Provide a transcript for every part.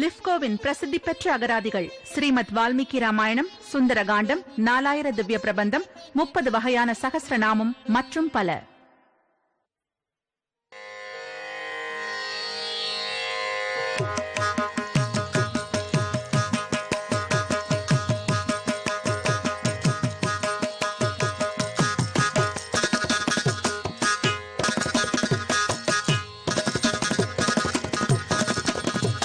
லிஃப்கோவின் பிரசித்தி பெற்ற அகராதிகள் ஸ்ரீமத் வால்மீகி ராமாயணம், சுந்தரகாண்டம், 4000 திவ்ய பிரபந்தம், 30 வகையான சகஸ்ரநாமம் மற்றும் பல.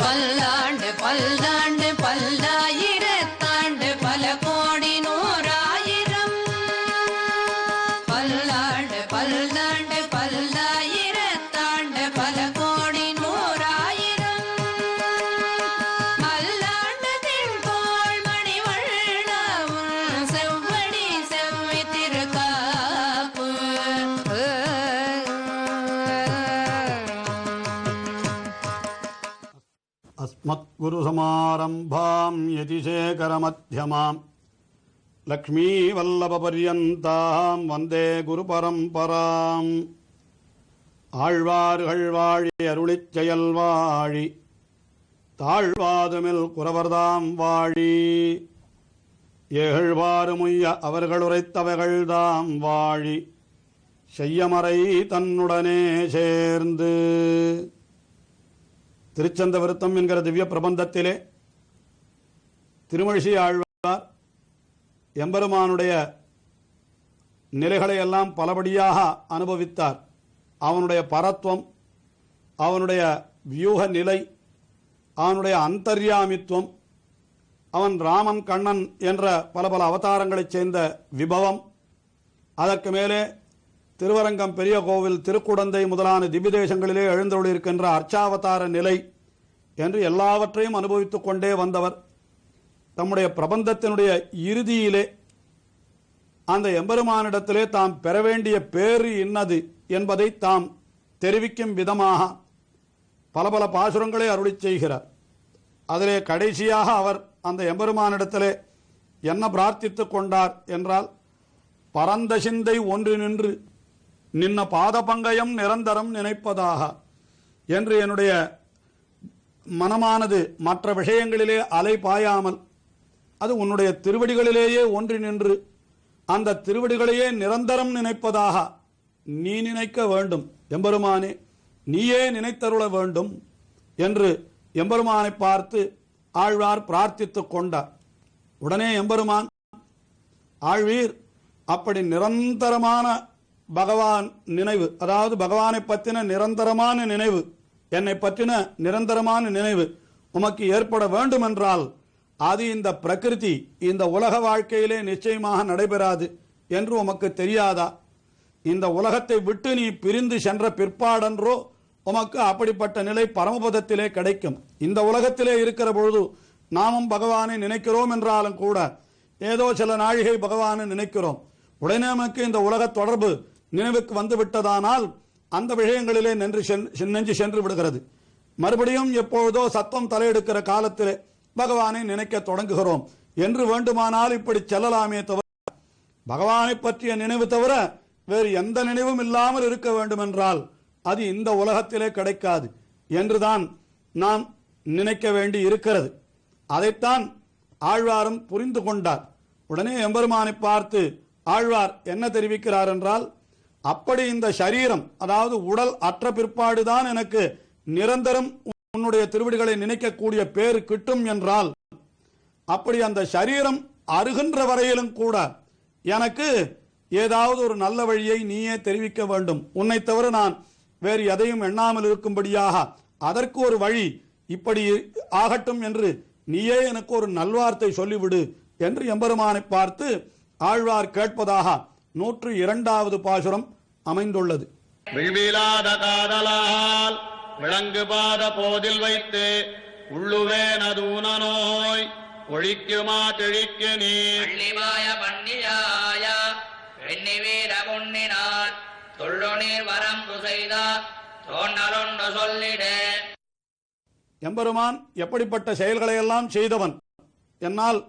பல்லாண்டு பல்லாண்டு பல்லாயிரத்தாண்டு பல கோடி நூறாயிரம். பல்லாண்டு பல்லாண்டு பல்லாயிரத்தாண்டு பல கோடி நூறாயிரம். மல்லாண்டு திண்தோள் மணிவண்ணாவும் செவ்வடி செவ்வி திருக்காப்பு. अस्मत्गुरुसमारम्भां यतिशेखरमध्यमां लक्ष्मीवल्लभपर्यन्तां वन्दे गुरुपरम्पराम्. ஆழ்வார்கள் வாழி அருளிச் செயல் வாழி தாழ்வாதுமில் குறவர்தாம் வாழி ஏழ்வாறுமுய்ய அவர்கள் உரைத்தவைகள்தாம் வாழி செய்யமறை தன்னுடனே சேர்ந்து. திருச்சந்த விருத்தம் என்கிற திவ்ய பிரபந்தத்திலே திருமழிசை ஆழ்வார் எம்பெருமானுடைய நிலைகளை எல்லாம் பலபடியாக அனுபவித்தார். அவனுடைய பரத்வம், அவனுடைய வியூக நிலை, அவனுடைய அந்தர்யாமித்துவம், அவன் ராமன் கண்ணன் என்ற பல பல அவதாரங்களைச் சேர்ந்த விபவம், அதற்கு மேலே திருவரங்கம் பெரிய கோவில், திருக்குடந்தை முதலான திவ்ய தேசங்களிலே எழுந்தருளிருக்கின்ற அர்ச்சாவதார நிலை என்று எல்லாவற்றையும் அனுபவித்துக் கொண்டே வந்தவர். தம்முடைய பிரபந்தத்தினுடைய இறுதியிலே அந்த எம்பெருமானிடத்திலே தாம் பெற வேண்டிய பேறு இன்னது என்பதை தாம் தெரிவிக்கும் விதமாக பல பல பாசுரங்களை அருளிச் செய்கிறார். அதிலே கடைசியாக அவர் அந்த எம்பெருமானிடத்திலே என்ன பிரார்த்தித்துக் கொண்டார் என்றால், பரந்த சிந்தை ஒன்று நின்று நின்ன பாதபங்கயம் நிரந்தரம் நினைப்பதாக என்று என்னுடைய மனமானது மற்ற விஷயங்களிலே அலை பாயாமல் அது உன்னுடைய திருவடிகளிலேயே ஒன்றி நின்று அந்த திருவடிகளையே நிரந்தரம் நினைப்பதாக நீ நினைக்க வேண்டும் எம்பெருமானே, நீயே நினைத்தருள வேண்டும் என்று எம்பெருமானை பார்த்து ஆழ்வார் பிரார்த்தித்துக் கொண்டார். உடனே எம்பெருமான், ஆழ்வீர் அப்படி நிரந்தரமான பகவான் நினைவு, அதாவது பகவானை பற்றின நிரந்தரமான நினைவு, என்னை பற்றின நிரந்தரமான நினைவு உமக்கு ஏற்பட வேண்டும் என்றால் அது இந்த பிரகிருதி, இந்த உலக வாழ்க்கையிலே நிச்சயமாக நடைபெறாது என்று உமக்கு தெரியாதா? இந்த உலகத்தை விட்டு நீ பிரிந்து சென்ற பிற்பாடன்றோ உமக்கு அப்படிப்பட்ட நிலை பரமபதத்திலே கிடைக்கும். இந்த உலகத்திலே இருக்கிற பொழுது நாமும் பகவானை நினைக்கிறோம் என்றாலும் கூட ஏதோ சில நாழிகை பகவானை நினைக்கிறோம். உடனே நமக்கு இந்த உலக தொடர்பு நினைவுக்கு வந்து விட்டதானால் அந்த விஷயங்களிலே நெஞ்சு சென்று விடுகிறது. மறுபடியும் எப்பொழுதோ சத்தம் தலையெடுக்கிற காலத்திலே பகவானை நினைக்க தொடங்குகிறோம் என்று வேண்டுமானால் இப்படி செல்லலாமே தவிர பகவானை பற்றிய நினைவு தவிர வேறு எந்த நினைவும் இல்லாமல் இருக்க வேண்டும் என்றால் அது இந்த உலகத்திலே கிடைக்காது என்றுதான் நாம் நினைக்க வேண்டி இருக்கிறது. அதைத்தான் ஆழ்வாரும் புரிந்து கொண்டார். உடனே எம்பெருமானை பார்த்து ஆழ்வார் என்ன தெரிவிக்கிறார் என்றால், அப்படி இந்த சரீரம், அதாவது உடல் அற்ற பிற்பாடுதான் எனக்கு நிரந்தரம் உன்னுடைய திருவடிகளை நினைக்கக்கூடிய பேரு கிட்டும் என்றால், அப்படி அந்த சரீரம் அருகின்ற வரையிலும் கூட எனக்கு ஏதாவது ஒரு நல்ல வழியை நீயே தெரிவிக்க வேண்டும். உன்னை தவிர நான் வேறு எதையும் எண்ணாமல் இருக்கும்படியாக அதற்கு ஒரு வழி இப்படி ஆகட்டும் என்று நீயே எனக்கு ஒரு நல்வார்த்தை சொல்லிவிடு என்று எம்பெருமானை பார்த்து ஆழ்வார் கேட்பதாக 102வது பாசுரம் அமைந்துள்ளது. விழ்விலாத காதலால் விளங்கு பாத போதில் வைத்து உள்ளுவேனதூன நோய் ஒழிக்குமா தெழிக்கு நீர் பண்ணியாய வெண்ணி வீர பொன்னினால் தொள்ளுநீர் வரம்பு செய்த தோன்றலொன்று சொல்லிடே. எம்பெருமான் எப்படிப்பட்ட செயல்களை எல்லாம் செய்தவன் என்னால்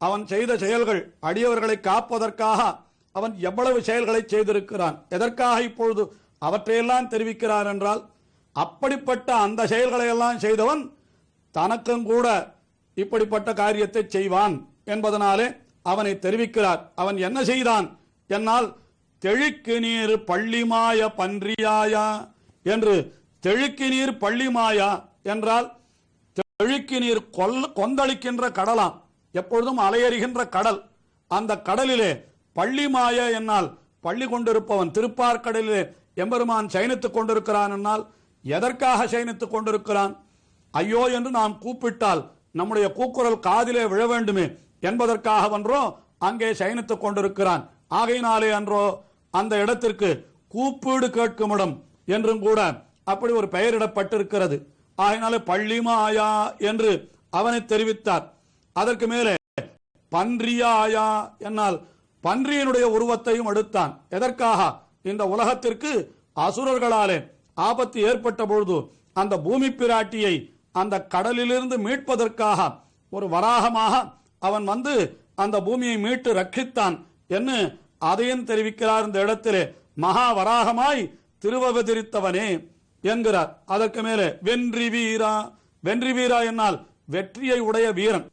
அவன் செய்த செயல்கள் அடியவர்களை காப்பதற்காக அவன் எவ்வளவு செயல்களை செய்திருக்கிறான், எதற்காக இப்பொழுது அவற்றையெல்லாம் தெரிவிக்கிறார் என்றால், அப்படிப்பட்ட அந்த செயல்களை எல்லாம் செய்தவன் தனக்கும் கூட இப்படிப்பட்ட காரியத்தை செய்வான் என்பதனாலே அவனை தெரிவிக்கிறார். அவன் என்ன செய்தான் என்னால் தெழுக்கு நீர் பள்ளிமாய பன்றியாயா என்று. தெழுக்கு நீர் பள்ளிமாயா என்றால் தெழுக்கு நீர் கொந்தளிக்கின்ற கடலாம், எப்பொழுதும் அலையறிகின்ற கடல். அந்த கடலிலே பள்ளிமாய என்னால் பள்ளி கொண்டிருப்பவன். திருப்பார்கடலிலே எம்பெருமான் சயனித்துக் கொண்டிருக்கிறான் என்னால் எதற்காக சயனித்துக் கொண்டிருக்கிறான்? ஐயோ என்று நாம் கூப்பிட்டால் நம்முடைய கூக்குரல் காதிலே விழ வேண்டுமே என்பதற்காகவன்றோ அங்கே சயனித்துக் கொண்டிருக்கிறான். ஆகையினாலே அன்றோ அந்த இடத்திற்கு கூப்பீடு கேட்கும் இடம் என்றும் கூட அப்படி ஒரு பெயரிடப்பட்டிருக்கிறது. ஆகையினாலே பள்ளிமாயா என்று அவனை தெரிவித்தார். அதற்கு மேலே பன்றியாயா என்னால் பன்றியினுடைய உருவத்தையும் எடுத்தான். எதற்காக? இந்த உலகத்திற்கு அசுரர்களாலே ஆபத்து ஏற்பட்ட பொழுது அந்த பூமி பிராட்டியை அந்த கடலிலிருந்து மீட்பதற்காக ஒரு வராகமாக அவன் வந்து அந்த பூமியை மீட்டு ரட்சித்தான் என்று அதையும் தெரிவிக்கிறார். இந்த இடத்திலே மகா வராகமாய் திருவவதரித்தவனே என்கிறார். அதற்கு மேலே வென்றி வீரா. வென்றி வீரா என்னால் வெற்றியை உடைய வீரன்.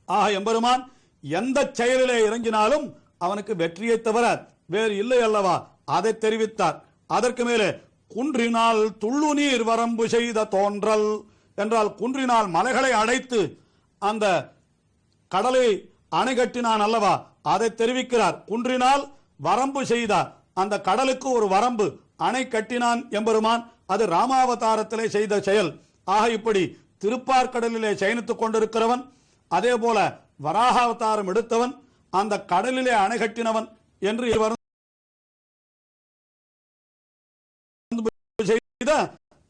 ஆக எம்பெருமான் எந்த செயலிலே இறங்கினாலும் அவனுக்கு வெற்றியை தவிர வேறு இல்லை அல்லவா, அதை தெரிவித்தார். அதற்கு மேலே குன்றினால் துள்ளு நீர் வரம்பு செய்த தோன்றல் என்றால் குன்றினால் மலைகளை அடைத்து அந்த கடலை அணை கட்டினான் அல்லவா, அதை தெரிவிக்கிறார். குன்றினால் வரம்பு செய்தார், அந்த கடலுக்கு ஒரு வரம்பு அணை கட்டினான் எம்பெருமான். அது ராமாவதாரத்திலே செய்த செயல். ஆக இப்படி திருப்பார்கடலிலே சயனித்துக் கொண்டிருக்கிறவன், அதே போல வராக அவதாரம் எடுத்தவன், அந்த கடலிலே அணை கட்டினவன் என்று இவர் செய்த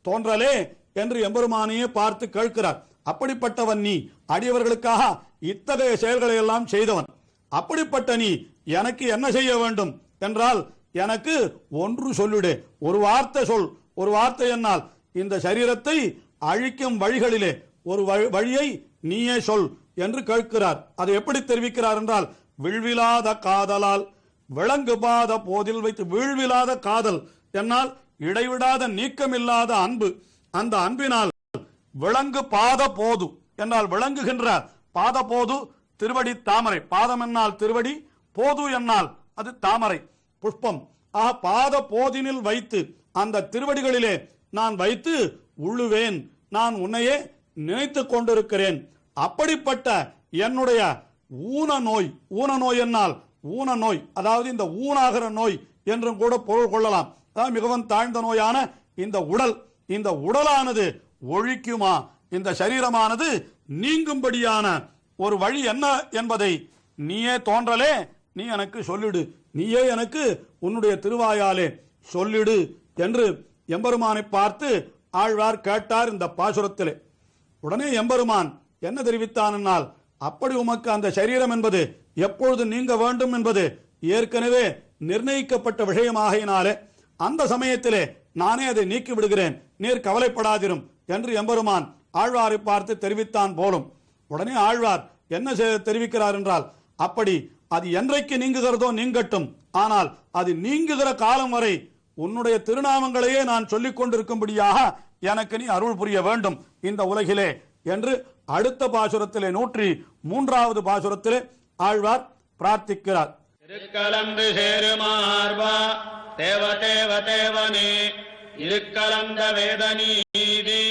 தோன்றலே என்று எம்பெருமானையே பார்த்து கேட்கிறார். அப்படிப்பட்டவன் நீ, அடியவர்களுக்காக இத்தகைய செயல்களை எல்லாம் செய்தவன். அப்படிப்பட்ட நீ எனக்கு என்ன செய்ய வேண்டும் என்றால் எனக்கு ஒன்று சொல்லிடு, ஒரு வார்த்தை சொல். ஒரு வார்த்தை என்னால் இந்த சரீரத்தை அழிக்கும் வழிகளிலே ஒரு வழியை நீயே சொல் என்று கேட்கிறார். அதை எப்படி தெரிவிக்கிறார் என்றால் விழ்விலாத காதலால் விளங்கு பாத போதில் வைத்து. வீழ்விலாத காதல் என்னால் இடைவிடாத நீக்கமில்லாத அன்பு. அந்த அன்பினால் விளங்கு பாத போது என்றால் விளங்குகின்ற பாத போது திருவடி தாமரை. பாதம் என்னால் திருவடி, போது என்னால் அது தாமரை புஷ்பம். ஆக பாத போதினில் வைத்து அந்த திருவடிகளிலே நான் வைத்து உள்ளுவேன், நான் உன்னையே நினைத்துக் கொண்டிருக்கிறேன். அப்படிப்பட்ட என்னுடைய ஊன நோய், ஊன நோய் என்னால் ஊன நோய் அதாவது இந்த ஊனாகிற நோய் என்றும் கூட பொருள் கொள்ளலாம். அதாவது மிகவும் தாழ்ந்த நோயான இந்த உடல், இந்த உடலானது ஒழிக்குமா, இந்த சரீரமானது நீங்கும்படியான ஒரு வழி என்ன என்பதை நீயே தோன்றலே நீ எனக்கு சொல்லிடு, நீயே எனக்கு உன்னுடைய திருவாயாலே சொல்லிடு என்று எம்பெருமானை பார்த்து ஆழ்வார் கேட்டார் இந்த பாசுரத்திலே. உடனே எம்பெருமான் என்ன தெரிவித்தான் என்னால், அப்படி உமக்கு அந்த சரீரம் என்பது எப்பொழுது நீங்க வேண்டும் என்பது ஏற்கனவே நிர்ணயிக்கப்பட்ட விஷயமாகினாலே அந்த சமயத்திலே நானே அதை நீக்கி விடுகிறேன், நீர் கவலைப்படாதிரும் என்று எம்பெருமான் ஆழ்வாரை பார்த்து தெரிவித்தான் போலும். உடனே ஆழ்வார் என்ன தெரிவிக்கிறார் என்றால், அப்படி அது என்றைக்கு நீங்குகிறதோ நீங்கட்டும், ஆனால் அது நீங்குகிற காலம் வரை உன்னுடைய திருநாமங்களையே நான் சொல்லிக் கொண்டிருக்கும்படியாக எனக்கு நீ அருள் புரிய வேண்டும் இந்த உலகிலே என்று அடுத்த பாசுரத்திலே 103வது பாசுரத்திலே ஆழ்வார் பிரார்த்திக்கிறார். திருக்கலந்து சேருமார்பா தேவ தேவ தேவனே இருக்கலந்த வேத நீதி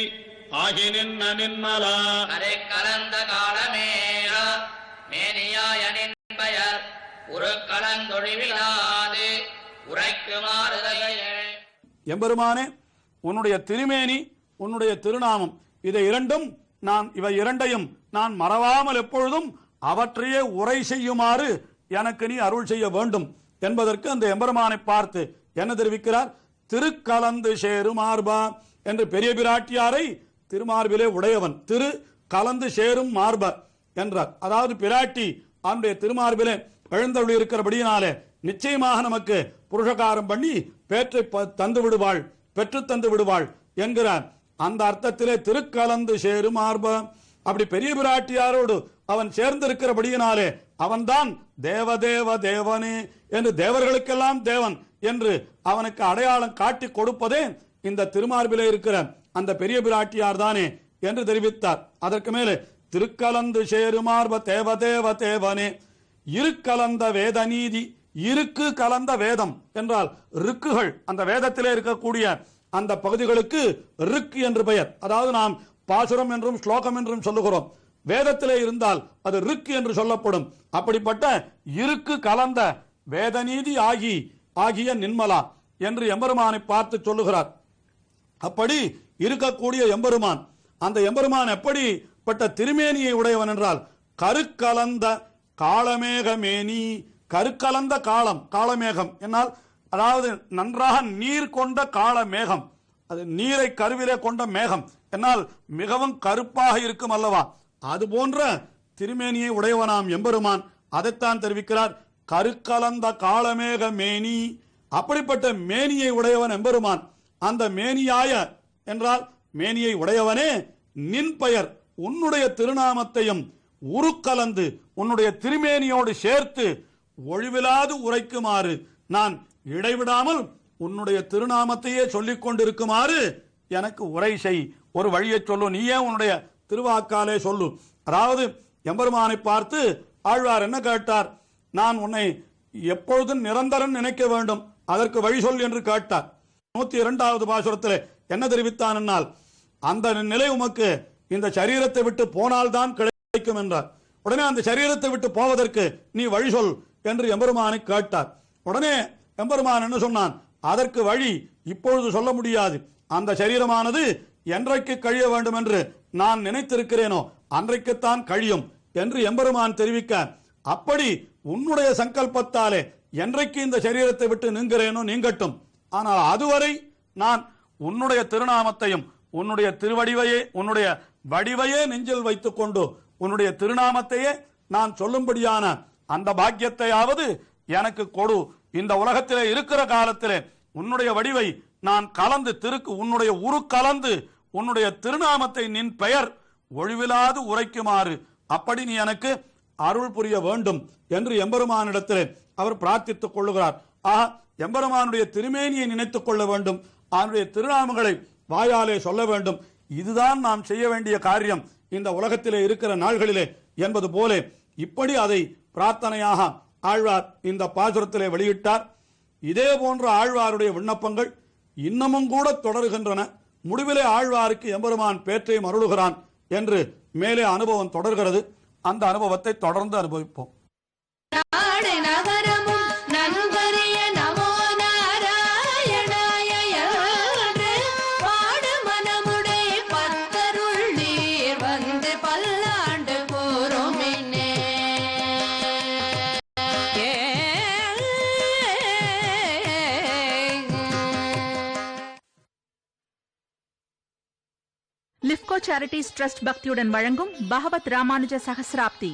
ஆகி நின்ன நின்மலா அரை கலந்த காலமேரா மேனியாய நின்பயர் ஒரு கலந்தொழிவிலாது உரைக்குமாறு. எம்பெருமானே, உன்னுடைய திருமேனி, உன்னுடைய திருநாமம், இவை இரண்டையும் நான் மறவாமல் எப்பொழுதும் அவற்றையே உரை செய்யுமாறு எனக்கு நீ அருள் செய்ய வேண்டும் என்பதற்கு அந்த எம்பெருமானை பார்த்து என்ன தெரிவிக்கிறார்? திருக்கலந்து சேரும் மார்பா என்று பெரிய பிராட்டியாரை திருமார்பிலே உடையவன், திரு கலந்து சேரும் மார்ப என்றார். அதாவது பிராட்டி அவனுடைய திருமார்பிலே எழுந்தருளி இருக்கிறபடியினாலே நிச்சயமாக நமக்கு புருஷகாரம் பண்ணி பேற்றை தந்து விடுவாள், பெற்று தந்து விடுவாள் என்கிறார். அந்த அர்த்தத்திலே திருக்கலந்து சேரும் மார்ப. அப்படி பெரிய பிராட்டியாரோடு அவன் சேர்ந்திருக்கிறபடியினாலே அவன்தான் தேவதேவ தேவனே என்று, தேவர்களுக்கெல்லாம் தேவன் என்று அவனுக்கு அடையாளம் காட்டி கொடுப்பதே இந்த திருமார்பிலே இருக்கிற அந்த பெரிய பிராட்டியார் தானே என்று தெரிவித்தார். அதற்கு மேலே திருக்கலந்து சேருமார்ப தேவ தேவ தேவனே, இருக்கலந்த வேத நீதி, இருக்கு கலந்த வேதம் என்றால் ருக்குகள், அந்த வேதத்திலே இருக்கக்கூடிய அந்த பகுதிகளுக்கு ரிக் என்று பெயர். அதாவது நாம் பாசுரம் என்றும் ஸ்லோகம் என்றும் சொல்லுகிறோம். வேதத்திலே இருந்தால் அது ரிக் என்று சொல்லப்படும். அப்படிப்பட்ட இருக்கு கலந்த வேதநீதி ஆகிய நின்மலா என்று எம்பெருமானை பார்த்து சொல்லுகிறார். அப்படி இருக்கக்கூடிய எம்பெருமான், அந்த எம்பெருமான் எப்படிப்பட்ட திருமேனியை உடையவன் என்றால் கருக்கலந்த காளமேகமேனி. கருக்கலந்த காளமேகம் என்னால் அதாவது நன்றாக நீர் கொண்ட காளமேகம், அது நீரை கருவிலே கொண்ட மேகம் என்னால் மிகவும் கருப்பாக இருக்கும் அல்லவா, அது போன்ற திருமேனியை உடையவனாம் எம்பெருமான். அதைத்தான் தெரிவிக்கிறார், கருக்கலந்த காளமேக மேனி. அப்படிப்பட்ட மேனியை உடையவன் எம்பெருமான். அந்த மேனியாய என்றால் மேனியை உடையவனே, நின் பெயர் உன்னுடைய திருநாமத்தையும் உருக்கலந்து உன்னுடைய திருமேனியோடு சேர்த்து ஒழிவிலாது உரைக்குமாறு, நான் இடைவிடாமல் உன்னுடைய திருநாமத்தையே சொல்லிக் கொண்டிருக்குமாறு எனக்கு உரை செய், ஒரு வழியை சொல்லு, நீயே உன்னுடைய திருவாக்காலே சொல்லு. அதாவது எம்பெருமானை பார்த்து ஆழ்வார் என்ன கேட்டார், நான் உன்னை எப்பொழுதும் நிரந்தரம் நினைக்க வேண்டும், அதற்கு வழி சொல் என்று கேட்டார். 102வது பாசுரத்தில் என்ன தெரிவித்தான் என்னால், அந்த நிலை உமக்கு இந்த சரீரத்தை விட்டு போனால்தான் கிடைக்கும் என்றார். உடனே அந்த சரீரத்தை விட்டு போவதற்கு நீ வழி சொல் என்று எம்பெருமானை கேட்டார். உடனே எம்பெருமான் என்ன சொன்னான், அதற்கு வழி இப்பொழுது சொல்ல முடியாது, அந்த சரீரமானது என்றைக்கு கழிய வேண்டும் என்று நான் நினைத்திருக்கிறேனோ அன்றைக்குத்தான் கழியும் என்று எம்பெருமான் தெரிவிக்க, அப்படி உன்னுடைய சங்கல்பத்தாலே என்றைக்கு இந்த சரீரத்தை விட்டு நீங்கிறேனோ நீங்கட்டும், ஆனால் அதுவரை நான் உன்னுடைய திருநாமத்தையும் உன்னுடைய திருவடிவையே உன்னுடைய வடிவையே நெஞ்சில் வைத்துக் கொண்டு உன்னுடைய திருநாமத்தையே நான் சொல்லும்படியான அந்த பாக்கியத்தையாவது எனக்கு கொடு. இந்த உலகத்திலே இருக்கிற காலத்திலே உன்னுடைய வடிவை நான் கலந்து உன்னுடைய உரு கலந்து உன்னுடைய திருநாமத்தை நின் பெயர் ஒழிவிலாது உரைக்குமாறு அப்படி நீ எனக்கு அருள் புரிய வேண்டும் என்று எம்பெருமானிடத்திலே அவர் பிரார்த்தித்துக் கொள்ளுகிறார். எம்பெருமானுடைய திருமேனியை நினைத்துக் கொள்ள வேண்டும், அவனுடைய திருநாமங்களை வாயாலே சொல்ல வேண்டும். இதுதான் நாம் செய்ய வேண்டிய காரியம் இந்த உலகத்திலே இருக்கிற நாள்களிலே என்பது போல இப்படி அதை பிரார்த்தனையாக ஆழ்வார் இந்த பாசுரத்திலே வெளியிட்டார். இதே போன்ற ஆழ்வாருடைய விண்ணப்பங்கள் இன்னமும் கூட தொடர்கின்றன. முடிவிலே ஆழ்வாருக்கு எம்பெருமான் பேற்றையும் அருளுகிறான் என்று மேலே அனுபவம் தொடர்கிறது. அந்த அனுபவத்தை தொடர்ந்து அனுபவிப்போம். லிஃப்கோ சேரிட்டிஸ் ட்ரஸ்ட் பக்தியுடன் வழங்கும் பகவத் ராமானுஜ சகஸ்ராப்தி